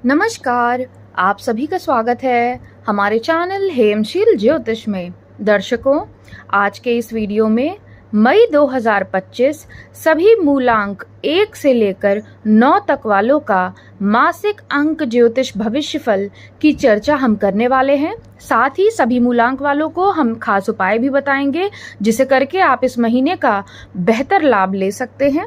नमस्कार। आप सभी का स्वागत है हमारे चैनल हेमशील ज्योतिष में। दर्शकों, आज के इस वीडियो में मई 2025 सभी मूलांक 1 से लेकर 9 तक वालों का मासिक अंक ज्योतिष भविष्यफल की चर्चा हम करने वाले हैं। साथ ही सभी मूलांक वालों को हम खास उपाय भी बताएंगे, जिसे करके आप इस महीने का बेहतर लाभ ले सकते हैं।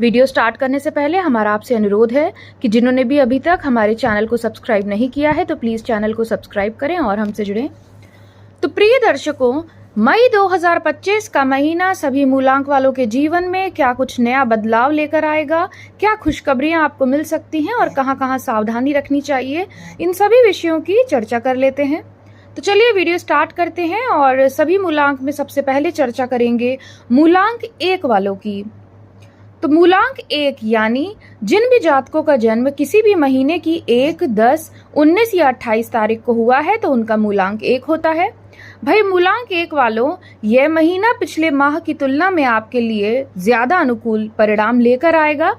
वीडियो स्टार्ट करने से पहले हमारा आपसे अनुरोध है कि जिन्होंने भी अभी तक हमारे चैनल को सब्सक्राइब नहीं किया है तो प्लीज चैनल को सब्सक्राइब करें और हमसे जुड़ें। तो प्रिय दर्शकों, मई 2025 का महीना सभी मूलांक वालों के जीवन में क्या कुछ नया बदलाव लेकर आएगा, क्या खुशखबरियां आपको मिल सकती हैं और कहां कहां सावधानी रखनी चाहिए, इन सभी विषयों की चर्चा कर लेते हैं। तो चलिए वीडियो स्टार्ट करते हैं और सभी मूलांक में सबसे पहले चर्चा करेंगे मूलांक 1 वालों की। तो मूलांक 1 यानी जिन भी जातकों का जन्म किसी भी महीने की 1, 10, 19 या 28 तारीख को हुआ है तो उनका मूलांक 1 होता है। भाई मूलांक 1 वालों, यह महीना पिछले माह की तुलना में आपके लिए ज्यादा अनुकूल परिणाम लेकर आएगा।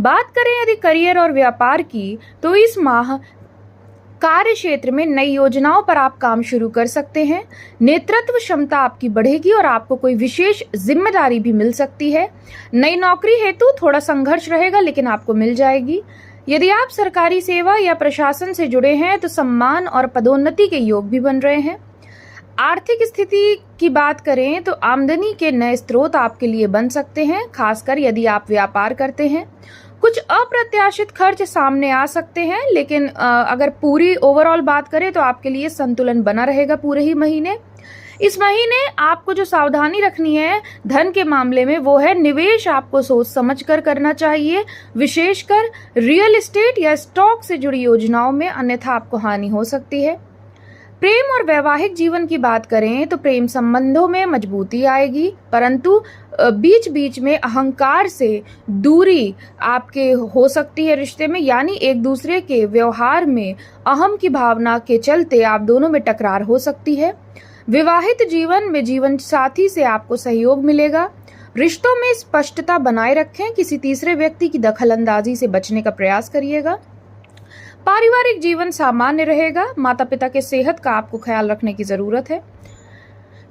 बात करें यदि करियर और व्यापार की, तो इस माह कार्य क्षेत्र में नई योजनाओं पर आप काम शुरू कर सकते हैं। नेतृत्व क्षमता आपकी बढ़ेगी और आपको कोई विशेष जिम्मेदारी भी मिल सकती है। नई नौकरी हेतु थोड़ा संघर्ष रहेगा, लेकिन आपको मिल जाएगी। यदि आप सरकारी सेवा या प्रशासन से जुड़े हैं तो सम्मान और पदोन्नति के योग भी बन रहे हैं। आर्थिक स्थिति की बात करें तो आमदनी के नए स्रोत आपके लिए बन सकते हैं, खासकर यदि आप व्यापार करते हैं। कुछ अप्रत्याशित खर्च सामने आ सकते हैं, लेकिन अगर पूरी ओवरऑल बात करें तो आपके लिए संतुलन बना रहेगा पूरे ही महीने। इस महीने आपको जो सावधानी रखनी है धन के मामले में, वो है निवेश आपको सोच समझ कर करना चाहिए, विशेषकर रियल एस्टेट या स्टॉक से जुड़ी योजनाओं में, अन्यथा आपको हानि हो सकती है। प्रेम और वैवाहिक जीवन की बात करें तो प्रेम संबंधों में मजबूती आएगी, परंतु बीच बीच में अहंकार से दूरी आपके हो सकती है रिश्ते में, यानी एक दूसरे के व्यवहार में अहम की भावना के चलते आप दोनों में टकरार हो सकती है। विवाहित जीवन में जीवन साथी से आपको सहयोग मिलेगा। रिश्तों में स्पष्टता बनाए रखें, किसी तीसरे व्यक्ति की दखलंदाजी से बचने का प्रयास करिएगा। पारिवारिक जीवन सामान्य रहेगा। माता पिता के सेहत का आपको ख्याल रखने की जरूरत है।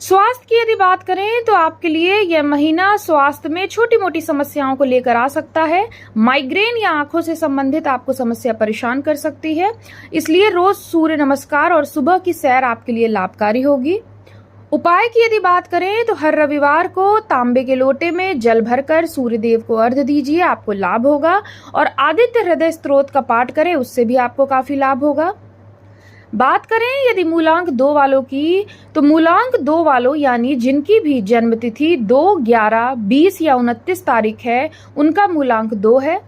स्वास्थ्य की यदि बात करें तो आपके लिए यह महीना स्वास्थ्य में छोटी मोटी समस्याओं को लेकर आ सकता है। माइग्रेन या आंखों से संबंधित आपको समस्या परेशान कर सकती है, इसलिए रोज सूर्य नमस्कार और सुबह की सैर आपके लिए लाभकारी होगी। उपाय की यदि बात करें तो हर रविवार को तांबे के लोटे में जल भरकर सूर्य देव को अर्घ्य दीजिए, आपको लाभ होगा। और आदित्य हृदय स्तोत्र का पाठ करें, उससे भी आपको काफी लाभ होगा। बात करें यदि मूलांक 2 वालों की, तो मूलांक 2 वालों यानी जिनकी भी जन्म तिथि 2, 11, 20 या 29 तारीख है, उनका मूलांक 2 है।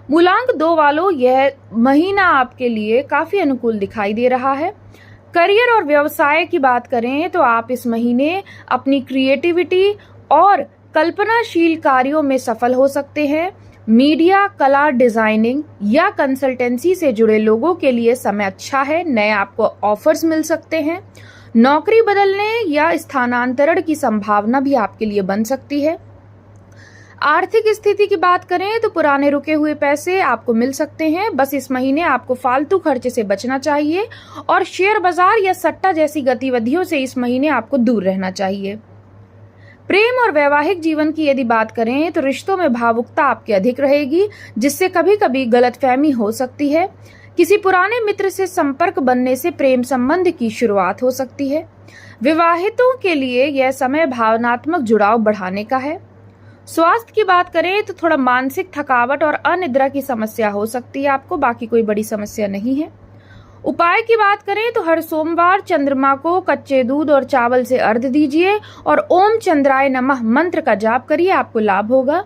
मूलांक 2 वालों, यह महीना आपके लिए काफी अनुकूल दिखाई दे रहा है। करियर और व्यवसाय की बात करें तो आप इस महीने अपनी क्रिएटिविटी और कल्पनाशील कार्यों में सफल हो सकते हैं। मीडिया, कला, डिजाइनिंग या कंसल्टेंसी से जुड़े लोगों के लिए समय अच्छा है। नए आपको ऑफर्स मिल सकते हैं। नौकरी बदलने या स्थानांतरण की संभावना भी आपके लिए बन सकती है। आर्थिक स्थिति की बात करें तो पुराने रुके हुए पैसे आपको मिल सकते हैं। बस इस महीने आपको फालतू खर्चे से बचना चाहिए और शेयर बाजार या सट्टा जैसी गतिविधियों से इस महीने आपको दूर रहना चाहिए। प्रेम और वैवाहिक जीवन की यदि बात करें तो रिश्तों में भावुकता आपकी अधिक रहेगी, जिससे कभी कभी गलतफहमी हो सकती है। किसी पुराने मित्र से संपर्क बनने से प्रेम संबंध की शुरुआत हो सकती है। विवाहितों के लिए यह समय भावनात्मक जुड़ाव बढ़ाने का है। स्वास्थ्य की बात करें तो थोड़ा मानसिक थकावट और अनिद्रा की समस्या हो सकती है आपको, बाकी कोई बड़ी समस्या नहीं है। उपाय की बात करें तो हर सोमवार चंद्रमा को कच्चे दूध और चावल से अर्घ्य दीजिए और ओम चंद्राय नमः मंत्र का जाप करिए, आपको लाभ होगा।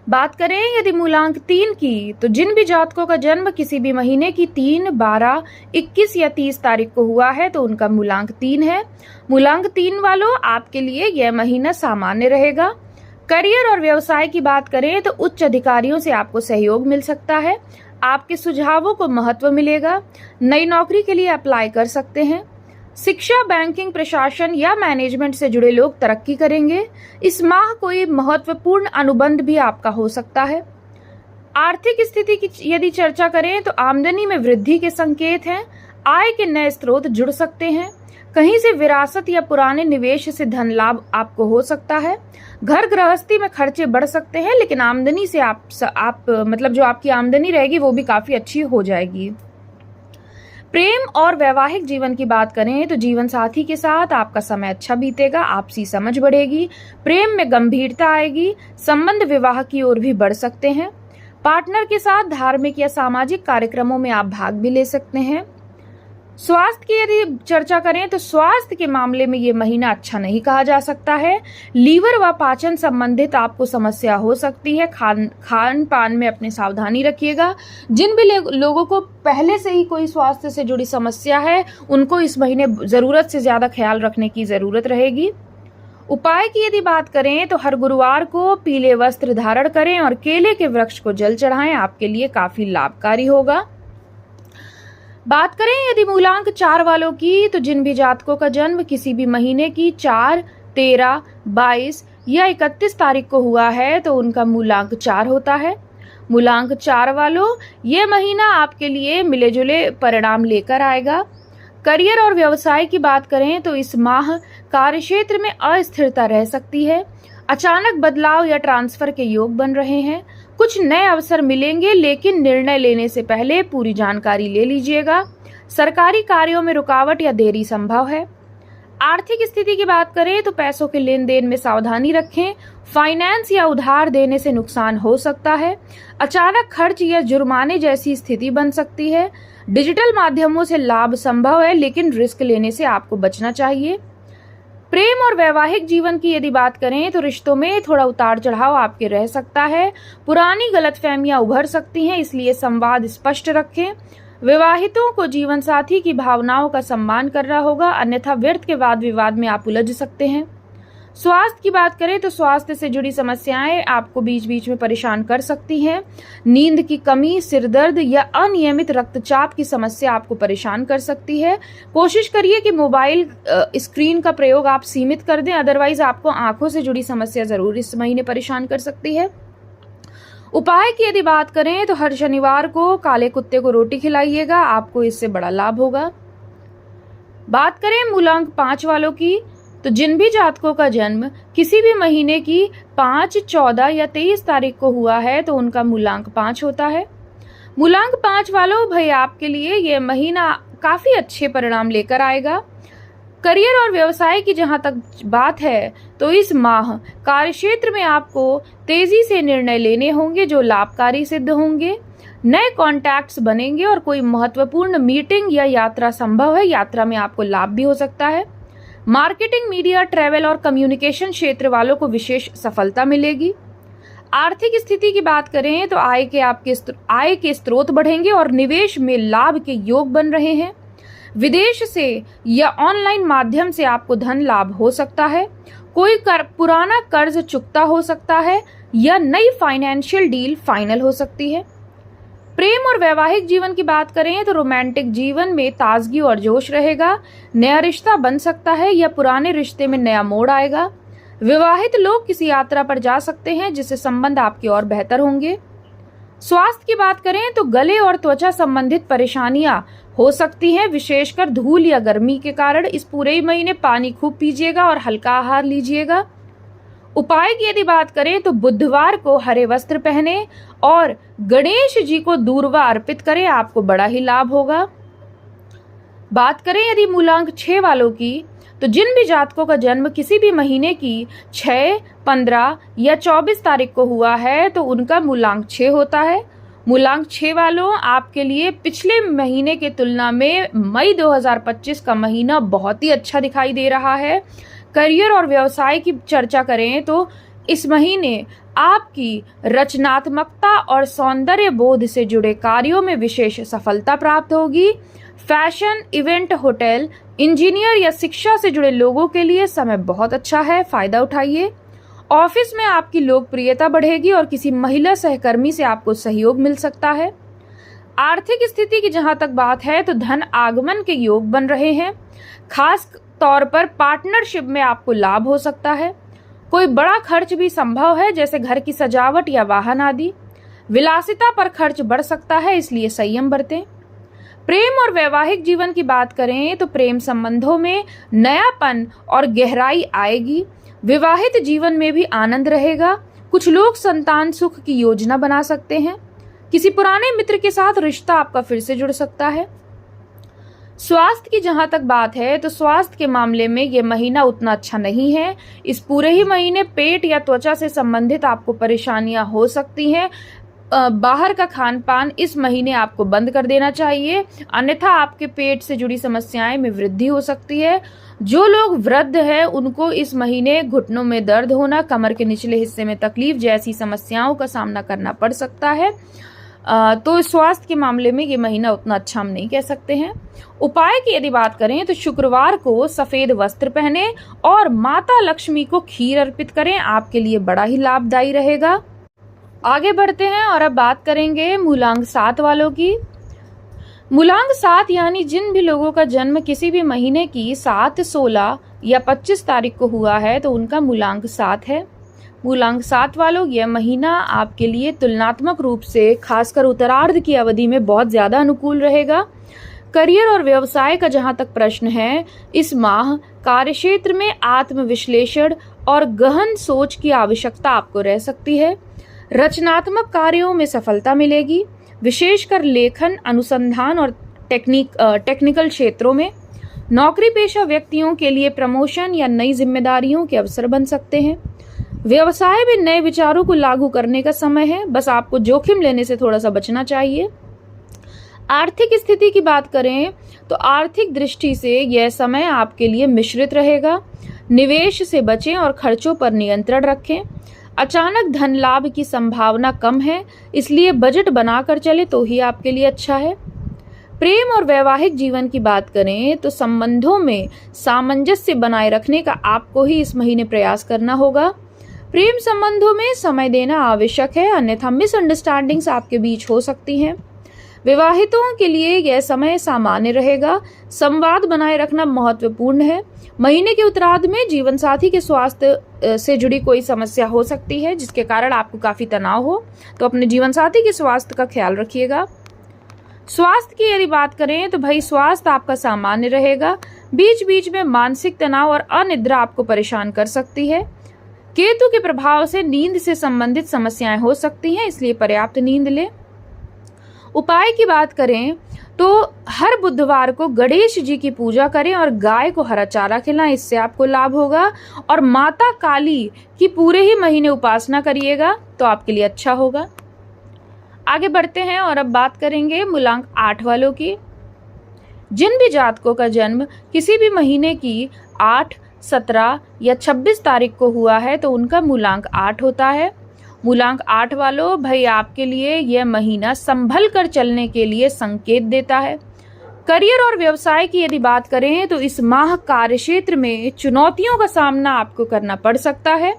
बात करें यदि मूलांक 3 की, तो जिन भी जातकों का जन्म किसी भी महीने की 3, 12, 21 या 30 तारीख को हुआ है तो उनका मूलांक 3 है। मूलांक 3 वालों, आपके लिए यह महीना सामान्य रहेगा। करियर और व्यवसाय की बात करें तो उच्च अधिकारियों से आपको सहयोग मिल सकता है। आपके सुझावों को महत्व मिलेगा। नई नौकरी के लिए अप्लाई कर सकते हैं। शिक्षा, बैंकिंग, प्रशासन या मैनेजमेंट से जुड़े लोग तरक्की करेंगे। इस माह कोई महत्वपूर्ण अनुबंध भी आपका हो सकता है। आर्थिक स्थिति की यदि चर्चा करें तो आमदनी में वृद्धि के संकेत हैं। आय के नए स्रोत जुड़ सकते हैं। कहीं से विरासत या पुराने निवेश से धन लाभ आपको हो सकता है। घर गृहस्थी में खर्चे बढ़ सकते हैं, लेकिन आमदनी से आप मतलब जो आपकी आमदनी रहेगी वो भी काफी अच्छी हो जाएगी। प्रेम और वैवाहिक जीवन की बात करें तो जीवन साथी के साथ आपका समय अच्छा बीतेगा। आपसी समझ बढ़ेगी। प्रेम में गंभीरता आएगी। संबंध विवाह की ओर भी बढ़ सकते हैं। पार्टनर के साथ धार्मिक या सामाजिक कार्यक्रमों में आप भाग भी ले सकते हैं। स्वास्थ्य की यदि चर्चा करें तो स्वास्थ्य के मामले में ये महीना अच्छा नहीं कहा जा सकता है। लीवर व पाचन संबंधित आपको समस्या हो सकती है। खान पान में अपनी सावधानी रखिएगा। जिन भी लोगों को पहले से ही कोई स्वास्थ्य से जुड़ी समस्या है, उनको इस महीने जरूरत से ज्यादा ख्याल रखने की जरूरत रहेगी। उपाय की यदि बात करें तो हर गुरुवार को पीले वस्त्र धारण करें और केले के वृक्ष को जल चढ़ाएं। आपके लिए काफी लाभकारी होगा। बात करें यदि मूलांक 4 वालों की, तो जिन भी जातकों का जन्म किसी भी महीने की 4, 13, 22 या 31 तारीख को हुआ है तो उनका मूलांक 4 होता है। मूलांक 4 वालों, ये महीना आपके लिए मिले जुले परिणाम लेकर आएगा। करियर और व्यवसाय की बात करें तो इस माह कार्यक्षेत्र में अस्थिरता रह सकती है। अचानक बदलाव या ट्रांसफर के योग बन रहे हैं। कुछ नए अवसर मिलेंगे, लेकिन निर्णय लेने से पहले पूरी जानकारी ले लीजिएगा। सरकारी कार्यों में रुकावट या देरी संभव है। आर्थिक स्थिति की बात करें तो पैसों के लेन देन में सावधानी रखें। फाइनेंस या उधार देने से नुकसान हो सकता है। अचानक खर्च या जुर्माने जैसी स्थिति बन सकती है। डिजिटल माध्यमों से लाभ संभव है, लेकिन रिस्क लेने से आपको बचना चाहिए। प्रेम और वैवाहिक जीवन की यदि बात करें तो रिश्तों में थोड़ा उतार चढ़ाव आपके रह सकता है। पुरानी गलतफहमियां उभर सकती हैं, इसलिए संवाद स्पष्ट रखें। विवाहितों को जीवन साथी की भावनाओं का सम्मान करना होगा, अन्यथा व्यर्थ के वाद विवाद में आप उलझ सकते हैं। स्वास्थ्य की बात करें तो स्वास्थ्य से जुड़ी समस्याएं आपको बीच बीच में परेशान कर सकती हैं। नींद की कमी, सिरदर्द या अनियमित रक्तचाप की समस्या आपको परेशान कर सकती है। कोशिश करिए कि मोबाइल स्क्रीन का प्रयोग आप सीमित कर दें, अदरवाइज आपको आंखों से जुड़ी समस्या जरूर इस महीने परेशान कर सकती है। उपाय की यदि बात करें तो हर शनिवार को काले कुत्ते को रोटी खिलाइएगा, आपको इससे बड़ा लाभ होगा। बात करें मूलांक 5 वालों की, तो जिन भी जातकों का जन्म किसी भी महीने की 5, 14 या 23 तारीख को हुआ है तो उनका मूलांक 5 होता है। मूलांक 5 वालों भाई, आपके लिए ये महीना काफी अच्छे परिणाम लेकर आएगा। करियर और व्यवसाय की जहां तक बात है तो इस माह कार्यक्षेत्र में आपको तेजी से निर्णय लेने होंगे जो लाभकारी सिद्ध होंगे। नए कॉन्टैक्ट्स बनेंगे और कोई महत्वपूर्ण मीटिंग या यात्रा संभव है। यात्रा में आपको लाभ भी हो सकता है। मार्केटिंग, मीडिया, ट्रैवल और कम्युनिकेशन क्षेत्र वालों को विशेष सफलता मिलेगी। आर्थिक स्थिति की बात करें तो आय के स्रोत बढ़ेंगे और निवेश में लाभ के योग बन रहे हैं। विदेश से या ऑनलाइन माध्यम से आपको धन लाभ हो सकता है। कोई पुराना कर्ज चुकता हो सकता है या नई फाइनेंशियल डील फाइनल हो सकती है। प्रेम और वैवाहिक जीवन की बात करें तो रोमांटिक जीवन में ताजगी और जोश रहेगा। नया रिश्ता बन सकता है या पुराने रिश्ते में नया मोड़ आएगा। विवाहित लोग किसी यात्रा पर जा सकते हैं जिससे संबंध आपके और बेहतर होंगे। स्वास्थ्य की बात करें तो गले और त्वचा संबंधित परेशानियां हो सकती हैं, विशेषकर धूल या गर्मी के कारण। इस पूरे महीने पानी खूब पीजिएगा और हल्का आहार लीजिएगा। उपाय की यदि बात करें तो बुधवार को हरे वस्त्र पहने और गणेश जी को दूर्वा अर्पित करें, आपको बड़ा ही लाभ होगा। बात करें यदि मूलांक 6 वालों की, तो जिन भी जातकों का जन्म किसी भी महीने की 6, 15 या 24 तारीख को हुआ है तो उनका मूलांक 6 होता है। मूलांक 6 वालों, आपके लिए पिछले महीने के तुलना में मई 2025 का महीना बहुत ही अच्छा दिखाई दे रहा है। करियर और व्यवसाय की चर्चा करें तो इस महीने आपकी रचनात्मकता और सौंदर्य बोध से जुड़े कार्यों में विशेष सफलता प्राप्त होगी। फैशन, इवेंट, होटल, इंजीनियर या शिक्षा से जुड़े लोगों के लिए समय बहुत अच्छा है, फायदा उठाइए। ऑफिस में आपकी लोकप्रियता बढ़ेगी और किसी महिला सहकर्मी से आपको सहयोग मिल सकता है। आर्थिक स्थिति की जहां तक बात है तो धन आगमन के योग बन रहे हैं। खास तौर पर पार्टनरशिप में आपको लाभ हो सकता है। कोई बड़ा खर्च भी संभव है, जैसे घर की सजावट या वाहन आदि। विलासिता पर खर्च बढ़ सकता है, इसलिए संयम बरतें। प्रेम और वैवाहिक जीवन की बात करें तो प्रेम संबंधों में नयापन और गहराई आएगी। विवाहित जीवन में भी आनंद रहेगा। कुछ लोग संतान सुख की योजना बना सकते हैं। किसी पुराने मित्र के साथ रिश्ता आपका फिर से जुड़ सकता है। स्वास्थ्य की जहां तक बात है तो स्वास्थ्य के मामले में यह महीना उतना अच्छा नहीं है। इस पूरे ही महीने पेट या त्वचा से संबंधित आपको परेशानियां हो सकती हैं। बाहर का खान पान इस महीने आपको बंद कर देना चाहिए, अन्यथा आपके पेट से जुड़ी समस्याएं में वृद्धि हो सकती है। जो लोग वृद्ध हैं उनको इस महीने घुटनों में दर्द होना, कमर के निचले हिस्से में तकलीफ जैसी समस्याओं का सामना करना पड़ सकता है। तो स्वास्थ्य के मामले में ये महीना उतना अच्छा हम नहीं कह सकते हैं। उपाय की यदि बात करें तो शुक्रवार को सफेद वस्त्र पहने और माता लक्ष्मी को खीर अर्पित करें, आपके लिए बड़ा ही लाभदायी रहेगा। आगे बढ़ते हैं और अब बात करेंगे मूलांक 7 वालों की। मूलांक 7 यानी जिन भी लोगों का जन्म किसी भी महीने की 7, 16 या 25 तारीख को हुआ है तो उनका मूलांक 7 है। मूलांक 7 वालों, यह महीना आपके लिए तुलनात्मक रूप से खासकर उत्तरार्ध की अवधि में बहुत ज्यादा अनुकूल रहेगा। करियर और व्यवसाय का जहां तक प्रश्न है, इस माह कार्यक्षेत्र में आत्मविश्लेषण और गहन सोच की आवश्यकता आपको रह सकती है। रचनात्मक कार्यों में सफलता मिलेगी, विशेषकर लेखन, अनुसंधान और टेक्निकल क्षेत्रों में। नौकरी पेशा व्यक्तियों के लिए प्रमोशन या नई जिम्मेदारियों के अवसर बन सकते हैं। व्यवसाय में नए विचारों को लागू करने का समय है, बस आपको जोखिम लेने से थोड़ा सा बचना चाहिए। आर्थिक स्थिति की बात करें तो आर्थिक दृष्टि से यह समय आपके लिए मिश्रित रहेगा। निवेश से बचें और खर्चों पर नियंत्रण रखें। अचानक धन लाभ की संभावना कम है, इसलिए बजट बनाकर चले तो ही आपके लिए अच्छा है। प्रेम और वैवाहिक जीवन की बात करें तो संबंधों में सामंजस्य बनाए रखने का आपको ही इस महीने प्रयास करना होगा। प्रेम संबंधों में समय देना आवश्यक है, अन्यथा मिसअंडरस्टैंडिंग्स आपके बीच हो सकती हैं। विवाहितों के लिए यह समय सामान्य रहेगा। संवाद बनाए रखना महत्वपूर्ण है। महीने के उत्तरार्ध में जीवन साथी के स्वास्थ्य से जुड़ी कोई समस्या हो सकती है जिसके कारण आपको काफी तनाव हो, तो अपने जीवन साथी के स्वास्थ्य का ख्याल रखिएगा। स्वास्थ्य की यदि बात करें तो भाई स्वास्थ्य आपका सामान्य रहेगा। बीच बीच में मानसिक तनाव और अनिद्रा आपको परेशान कर सकती है। केतु के प्रभाव से नींद से संबंधित समस्याएं हो सकती हैं, इसलिए पर्याप्त नींद लें। उपाय की बात करें तो हर बुधवार को गणेश जी की पूजा करें और गाय को हरा चारा खिलाएं, इससे आपको लाभ होगा। और माता काली की पूरे ही महीने उपासना करिएगा तो आपके लिए अच्छा होगा। आगे बढ़ते हैं और अब बात करेंगे मूलांक 8 वालों की। जिन भी जातकों का जन्म किसी भी महीने की 8, 17 या 26 तारीख को हुआ है तो उनका मूलांक 8 होता है। मूलांक 8 वालों, भाई आपके लिए यह महीना संभल कर चलने के लिए संकेत देता है। करियर और व्यवसाय की यदि बात करें तो इस माह कार्यक्षेत्र में चुनौतियों का सामना आपको करना पड़ सकता है।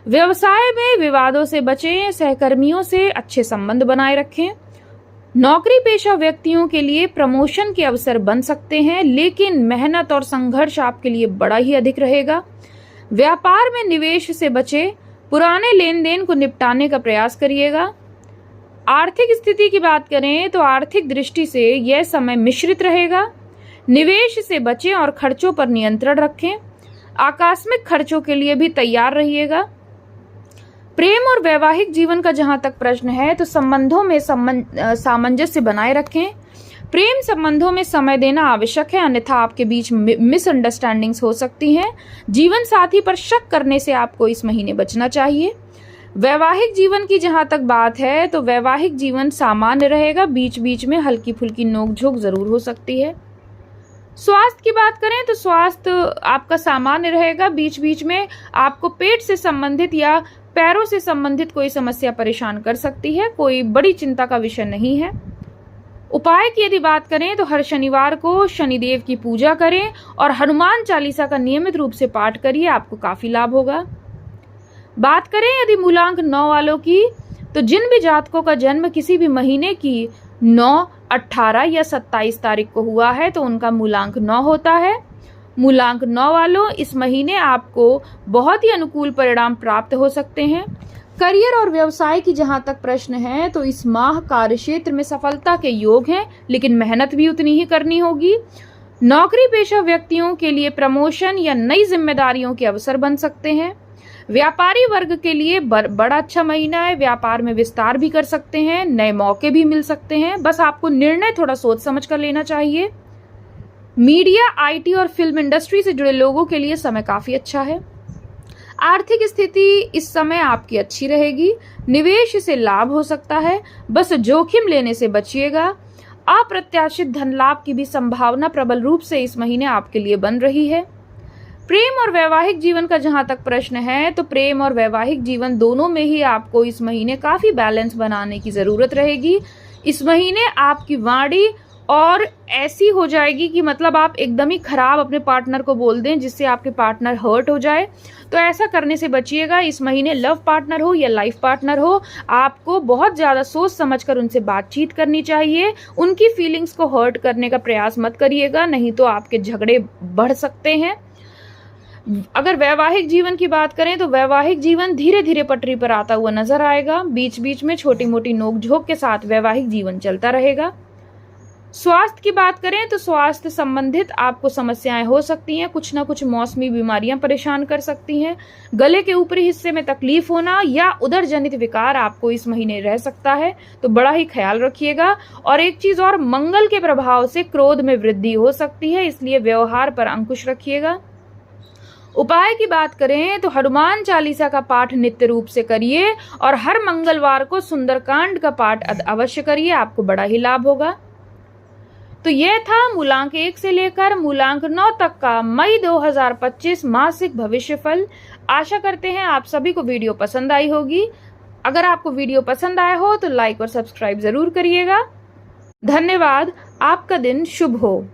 व्यवसाय में विवादों से बचें, सहकर्मियों से अच्छे संबंध बनाए रखें। नौकरी पेशा व्यक्तियों के लिए प्रमोशन के अवसर बन सकते हैं, लेकिन मेहनत और संघर्ष आपके लिए बड़ा ही अधिक रहेगा। व्यापार में निवेश से बचें, पुराने लेन देन को निपटाने का प्रयास करिएगा। आर्थिक स्थिति की बात करें तो आर्थिक दृष्टि से यह समय मिश्रित रहेगा। निवेश से बचें और खर्चों पर नियंत्रण रखें। आकस्मिक खर्चों के लिए भी तैयार रहिएगा। प्रेम और वैवाहिक जीवन का जहां तक प्रश्न है तो संबंधों में सामंजस्य बनाए रखें। प्रेम संबंधों में समय देना आवश्यक है, अन्यथा आपके बीच मिसअंडरस्टैंडिंग्स हो सकती हैं। जीवन साथी पर शक करने से आपको इस महीने बचना चाहिए। वैवाहिक जीवन की जहां तक बात है तो वैवाहिक जीवन सामान्य रहेगा, बीच बीच में हल्की फुल्की नोकझोंक जरूर हो सकती है। स्वास्थ्य की बात करें तो स्वास्थ्य आपका सामान्य रहेगा। बीच बीच में आपको पेट से संबंधित या पैरों से संबंधित कोई समस्या परेशान कर सकती है, कोई बड़ी चिंता का विषय नहीं है। उपाय की यदि बात करें तो हर शनिवार को शनिदेव की पूजा करें और हनुमान चालीसा का नियमित रूप से पाठ करिए, आपको काफी लाभ होगा। बात करें यदि मूलांक 9 वालों की तो जिन भी जातकों का जन्म किसी भी महीने की 9, 18 या 27 तारीख को हुआ है तो उनका मूलांक 9 होता है। मूलांक 9 वालों, इस महीने आपको बहुत ही अनुकूल परिणाम प्राप्त हो सकते हैं। करियर और व्यवसाय की जहां तक प्रश्न है तो इस माह कार्य क्षेत्र में सफलता के योग हैं, लेकिन मेहनत भी उतनी ही करनी होगी। नौकरी पेशा व्यक्तियों के लिए प्रमोशन या नई जिम्मेदारियों के अवसर बन सकते हैं। व्यापारी वर्ग के लिए बड़ा अच्छा महीना है, व्यापार में विस्तार भी कर सकते हैं, नए मौके भी मिल सकते हैं, बस आपको निर्णय थोड़ा सोच समझ कर लेना चाहिए। मीडिया, आईटी और फिल्म इंडस्ट्री से जुड़े लोगों के लिए समय काफी अच्छा है। आर्थिक स्थिति इस समय आपकी अच्छी रहेगी, निवेश से लाभ हो सकता है, बस जोखिम लेने से बचिएगा। अप्रत्याशित धन लाभ की भी संभावना प्रबल रूप से इस महीने आपके लिए बन रही है। प्रेम और वैवाहिक जीवन का जहां तक प्रश्न है तो प्रेम और वैवाहिक जीवन दोनों में ही आपको इस महीने काफी बैलेंस बनाने की जरूरत रहेगी। इस महीने आपकी वाणी और ऐसी हो जाएगी कि मतलब आप एकदम ही खराब अपने पार्टनर को बोल दें जिससे आपके पार्टनर हर्ट हो जाए, तो ऐसा करने से बचिएगा। इस महीने लव पार्टनर हो या लाइफ पार्टनर हो, आपको बहुत ज्यादा सोच समझकर उनसे बातचीत करनी चाहिए। उनकी फीलिंग्स को हर्ट करने का प्रयास मत करिएगा, नहीं तो आपके झगड़े बढ़ सकते हैं। अगर वैवाहिक जीवन की बात करें तो वैवाहिक जीवन धीरे धीरे पटरी पर आता हुआ नजर आएगा। बीच बीच में छोटी मोटी नोकझोंक के साथ वैवाहिक जीवन चलता रहेगा। स्वास्थ्य की बात करें तो स्वास्थ्य संबंधित आपको समस्याएं हो सकती हैं, कुछ ना कुछ मौसमी बीमारियां परेशान कर सकती हैं। गले के ऊपरी हिस्से में तकलीफ होना या उदर जनित विकार आपको इस महीने रह सकता है, तो बड़ा ही ख्याल रखिएगा। और एक चीज और, मंगल के प्रभाव से क्रोध में वृद्धि हो सकती है, इसलिए व्यवहार पर अंकुश रखिएगा। उपाय की बात करें तो हनुमान चालीसा का पाठ नित्य रूप से करिए और हर मंगलवार को सुंदरकांड का पाठ अवश्य करिए, आपको बड़ा ही लाभ होगा। तो यह था मूलांक 1 से लेकर मूलांक 9 तक का मई 2025 मासिक भविष्य फल। आशा करते हैं आप सभी को वीडियो पसंद आई होगी। अगर आपको वीडियो पसंद आया हो तो लाइक और सब्सक्राइब जरूर करिएगा। धन्यवाद। आपका दिन शुभ हो।